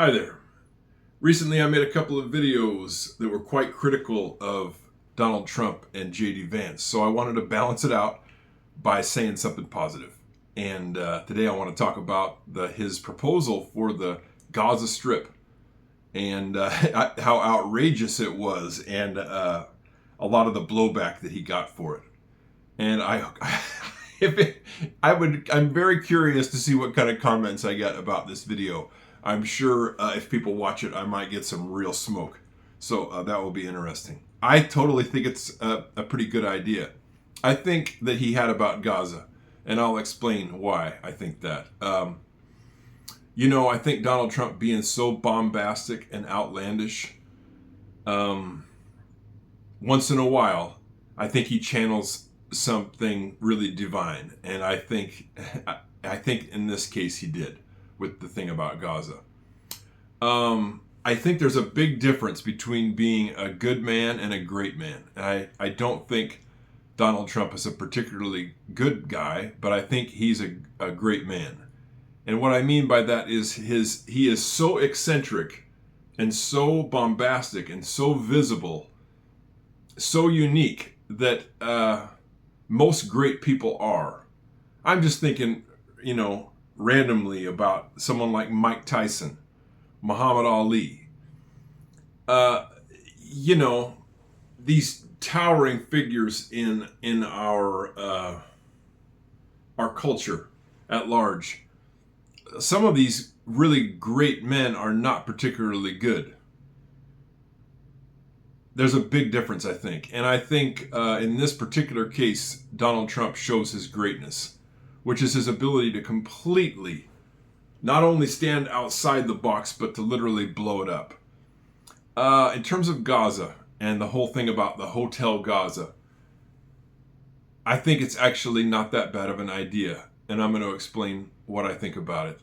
Hi there. Recently I made a couple of videos that were quite critical of Donald Trump and J.D. Vance, so I wanted to balance it out by saying something positive. And today I want to talk about his proposal for the Gaza Strip and how outrageous it was, and a lot of the blowback that he got for it. And I'm very curious to see what kind of comments I get about this video. I'm sure if people watch it, I might get some real smoke. So that will be interesting. I totally think it's a pretty good idea. I think that he had about Gaza, and I'll explain why I think that. I think Donald Trump being so bombastic and outlandish, once in a while, I think he channels something really divine, and I think in this case he did with the thing about Gaza. I think there's a big difference between being a good man and a great man. And I don't think Donald Trump is a particularly good guy, but I think he's a great man. And what I mean by that is he is so eccentric and so bombastic and so visible, so unique that most great people are. I'm just thinking, randomly about someone like Mike Tyson, Muhammad Ali. These towering figures in our culture at large. Some of these really great men are not particularly good. There's a big difference, I think. And I think in this particular case, Donald Trump shows his greatness, which is his ability to completely not only stand outside the box, but to literally blow it up. In terms of Gaza and the whole thing about the Hotel Gaza, I think it's actually not that bad of an idea, and I'm going to explain what I think about it.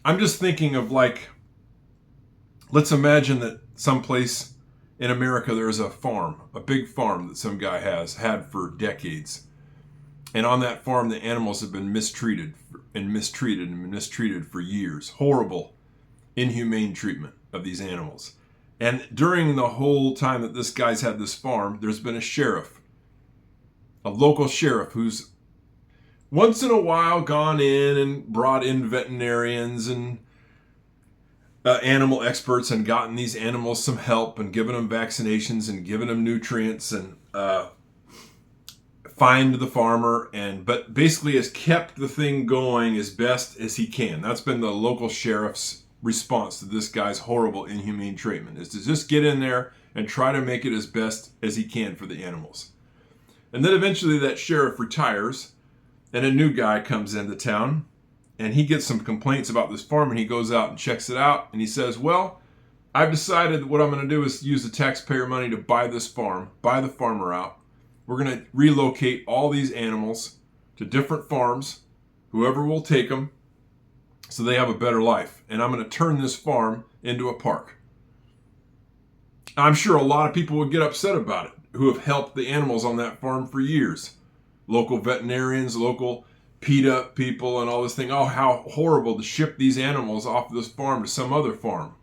I'm just thinking of, let's imagine that someplace in America there is a farm, a big farm that some guy has had for decades. And on that farm, the animals have been mistreated for years. Horrible, inhumane treatment of these animals. And during the whole time that this guy's had this farm, there's been a local sheriff who's once in a while gone in and brought in veterinarians and animal experts and gotten these animals some help and given them vaccinations and given them nutrients and fined the farmer, but basically has kept the thing going as best as he can. That's been the local sheriff's response to this guy's horrible, inhumane treatment, is to just get in there and try to make it as best as he can for the animals. And then eventually that sheriff retires and a new guy comes into town and he gets some complaints about this farm, and he goes out and checks it out, and he says, well, I've decided that what I'm going to do is use the taxpayer money to buy this farm, buy the farmer out. We're going to relocate all these animals to different farms, whoever will take them, so they have a better life. And I'm going to turn this farm into a park. I'm sure a lot of people would get upset about it who have helped the animals on that farm for years. Local veterinarians, local PETA people, and all this thing. Oh, how horrible to ship these animals off this farm to some other farm.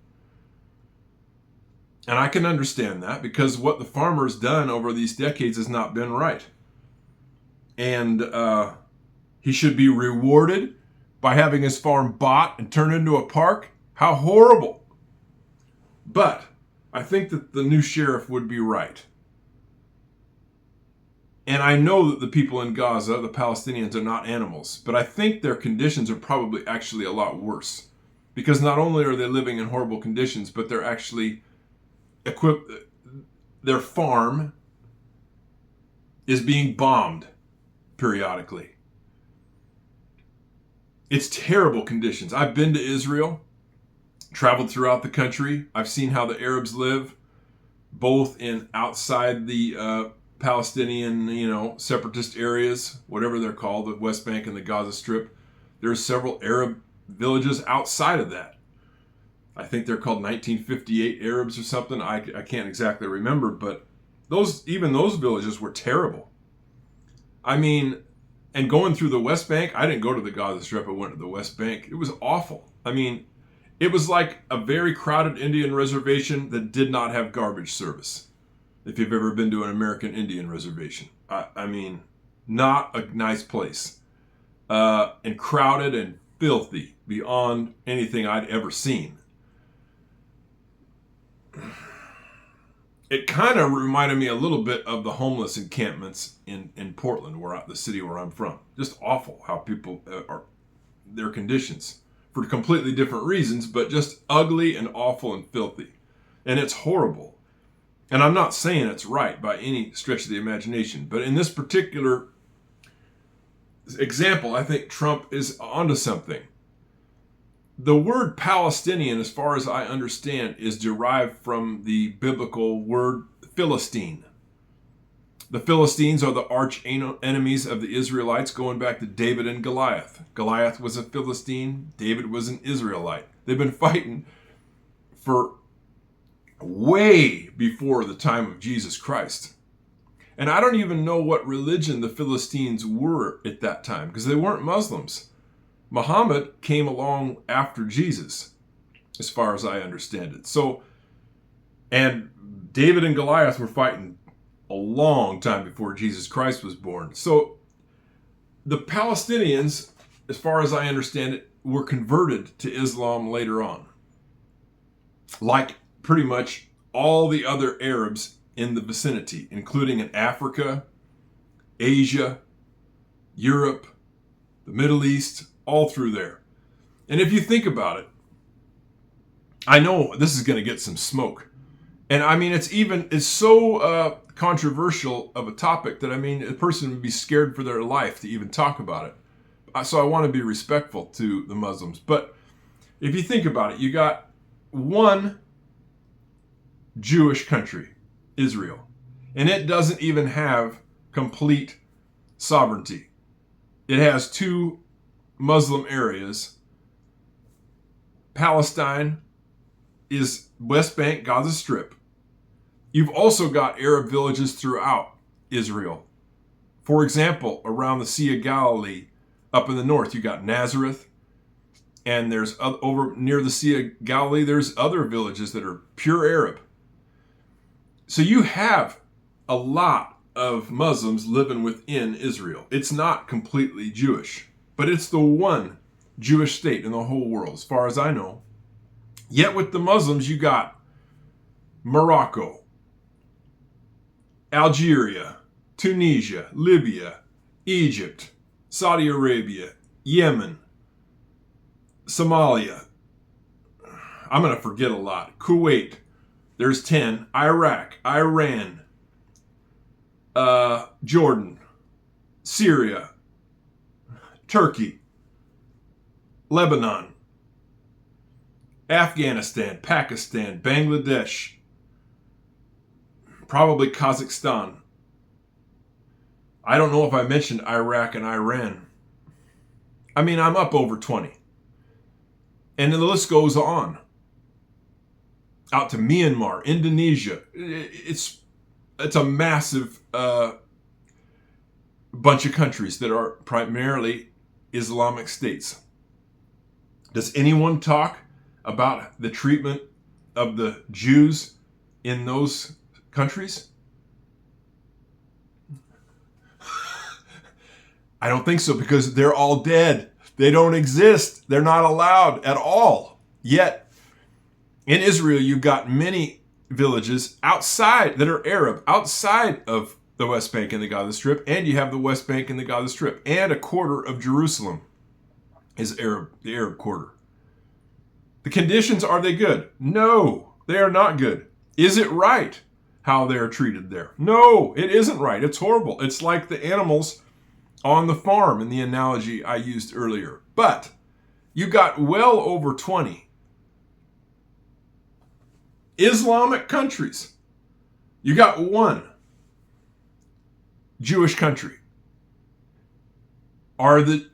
And I can understand that, because what the farmer's done over these decades has not been right. And he should be rewarded by having his farm bought and turned into a park. How horrible. But I think that the new sheriff would be right. And I know that the people in Gaza, the Palestinians, are not animals, but I think their conditions are probably actually a lot worse. Because not only are they living in horrible conditions, but they're actually their farm is being bombed periodically. It's terrible conditions. I've been to Israel, traveled throughout the country. I've seen how the Arabs live, both in outside the Palestinian, separatist areas, whatever they're called, the West Bank and the Gaza Strip. There's several Arab villages outside of that. I think they're called 1958 Arabs or something. I can't exactly remember, but even those villages were terrible. I mean, And going through the West Bank, I didn't go to the Gaza Strip, I went to the West Bank. It was awful. I mean, it was like a very crowded Indian reservation that did not have garbage service. If you've ever been to an American Indian reservation. I mean, not a nice place. And crowded and filthy beyond anything I'd ever seen. It kind of reminded me a little bit of the homeless encampments in Portland, the city where I'm from. Just awful how people are, their conditions, for completely different reasons, but just ugly and awful and filthy. And it's horrible. And I'm not saying it's right by any stretch of the imagination, but in this particular example, I think Trump is onto something. The word Palestinian, as far as I understand, is derived from the biblical word Philistine. The Philistines are the arch enemies of the Israelites going back to David and Goliath. Goliath was a Philistine. David was an Israelite. They've been fighting for way before the time of Jesus Christ. And I don't even know what religion the Philistines were at that time, because they weren't Muslims. Muhammad came along after Jesus, as far as I understand it. So, and David and Goliath were fighting a long time before Jesus Christ was born. So the Palestinians, as far as I understand it, were converted to Islam later on. Like pretty much all the other Arabs in the vicinity, including in Africa, Asia, Europe, the Middle East, all through there. And if you think about it, I know this is going to get some smoke. And I mean, it's so controversial of a topic that, I mean, a person would be scared for their life to even talk about it. So I want to be respectful to the Muslims. But if you think about it, you got one Jewish country, Israel, and it doesn't even have complete sovereignty. It has two Muslim areas. Palestine is West Bank, Gaza Strip. You've also got Arab villages throughout Israel. For example, around the Sea of Galilee, up in the north, you got Nazareth, and there's over near the Sea of Galilee, there's other villages that are pure Arab. So you have a lot of Muslims living within Israel. It's not completely Jewish, but it's the one Jewish state in the whole world, as far as I know. Yet with the Muslims, you got Morocco, Algeria, Tunisia, Libya, Egypt, Saudi Arabia, Yemen, Somalia. I'm going to forget a lot. Kuwait. There's 10. Iraq, Iran, Jordan, Syria, Turkey, Lebanon, Afghanistan, Pakistan, Bangladesh, probably Kazakhstan. I don't know if I mentioned Iraq and Iran. I mean, I'm up over 20. And the list goes on. Out to Myanmar, Indonesia. It's a massive bunch of countries that are primarily Islamic states. Does anyone talk about the treatment of the Jews in those countries? I don't think so, because they're all dead. They don't exist. They're not allowed at all. Yet, in Israel, you've got many villages outside that are Arab, outside of the West Bank and the Gaza Strip, and you have the West Bank and the Gaza Strip, and a quarter of Jerusalem is Arab, the Arab quarter. The conditions, are they good? No, they are not good. Is it right how they are treated there? No, it isn't right. It's horrible. It's like the animals on the farm in the analogy I used earlier. But you got well over 20 Islamic countries. You got one Jewish country. Are the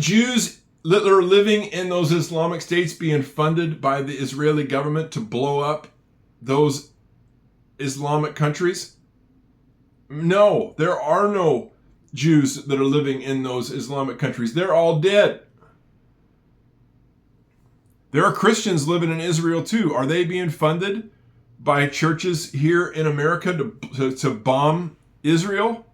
Jews that are living in those Islamic states being funded by the Israeli government to blow up those Islamic countries? No, there are no Jews that are living in those Islamic countries. They're all dead. There are Christians living in Israel too. Are they being funded by churches here in America to bomb Israel?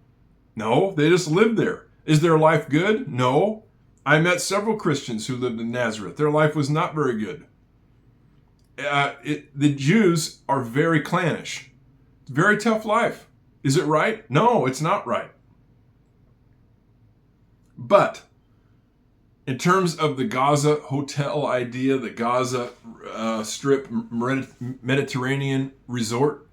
No, they just live there. Is their life good? No. I met several Christians who lived in Nazareth. Their life was not very good. The Jews are very clannish. It's a very tough life. Is it right? No, it's not right. But in terms of the Gaza hotel idea, the Gaza Strip Mediterranean resort,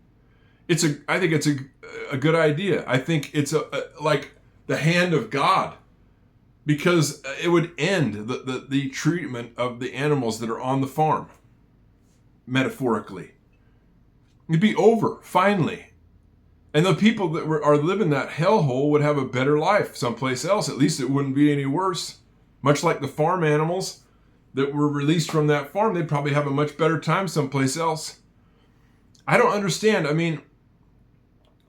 I think it's a good idea. I think it's like the hand of God, because it would end the treatment of the animals that are on the farm, metaphorically. It'd be over, finally. And the people that are living that hellhole would have a better life someplace else. At least it wouldn't be any worse. Much like the farm animals that were released from that farm, they'd probably have a much better time someplace else. I don't understand. I mean,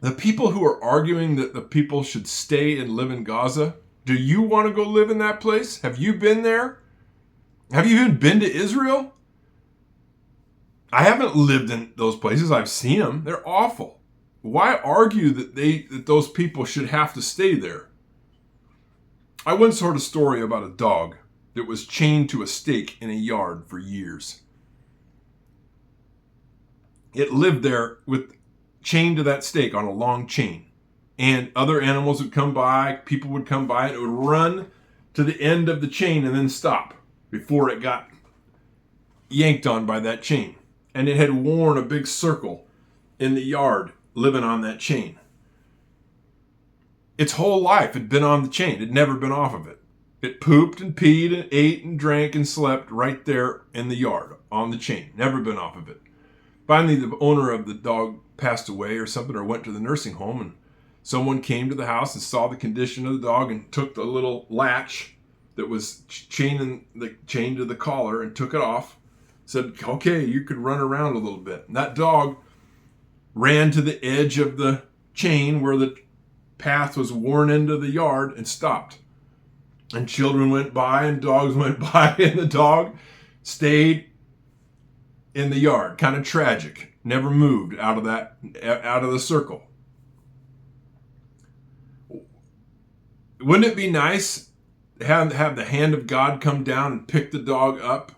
the people who are arguing that the people should stay and live in Gaza, do you want to go live in that place? Have you been there? Have you even been to Israel? I haven't lived in those places. I've seen them. They're awful. Why argue that those people should have to stay there? I once heard a story about a dog that was chained to a stake in a yard for years. It lived there chained to that stake on a long chain. And other animals would come by, people would come by, and it would run to the end of the chain and then stop before it got yanked on by that chain. And it had worn a big circle in the yard living on that chain. Its whole life had been on the chain. It had never been off of it. It pooped and peed and ate and drank and slept right there in the yard on the chain. Never been off of it. Finally, the owner of the dog passed away or something, or went to the nursing home, and someone came to the house and saw the condition of the dog and took the little latch that was chained to the collar and took it off. Said, okay, you could run around a little bit. And that dog ran to the edge of the chain where the path was worn into the yard and stopped. And children went by and dogs went by, and the dog stayed in the yard. Kind of tragic. Never moved out of the circle. Wouldn't it be nice to have the hand of God come down and pick the dog up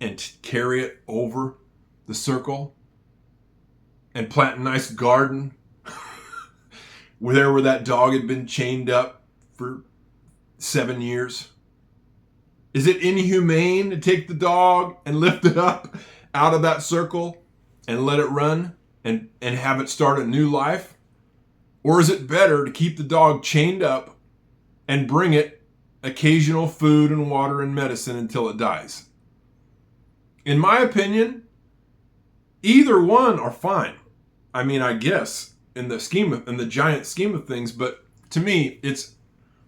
and carry it over the circle and plant a nice garden where that dog had been chained up for 7 years? Is it inhumane to take the dog and lift it up out of that circle and let it run and have it start a new life? Or is it better to keep the dog chained up and bring it occasional food and water and medicine until it dies? In my opinion, either one are fine. I mean, I guess in the giant scheme of things, but to me, it's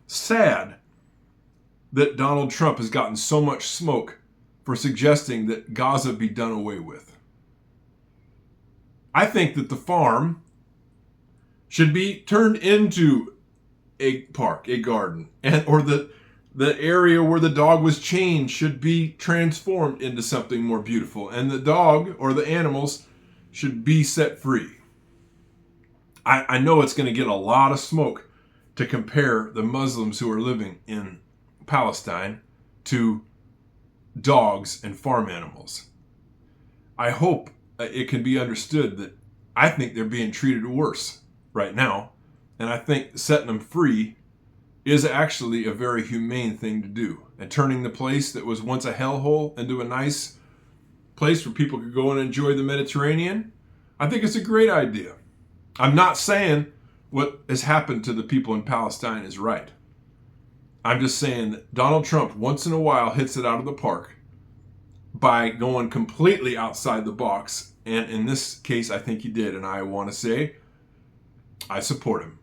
sad that Donald Trump has gotten so much smoke for suggesting that Gaza be done away with. I think that the farm should be turned into a park, a garden, or the area where the dog was chained should be transformed into something more beautiful, and the dog or the animals should be set free. I know it's going to get a lot of smoke to compare the Muslims who are living in Palestine to dogs and farm animals. I hope it can be understood that I think they're being treated worse right now, and I think setting them free is actually a very humane thing to do. And turning the place that was once a hellhole into a nice place where people could go and enjoy the Mediterranean, I think it's a great idea. I'm not saying what has happened to the people in Palestine is right. I'm just saying that Donald Trump once in a while hits it out of the park by going completely outside the box. And in this case, I think he did. And I want to say I support him.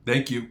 Thank you.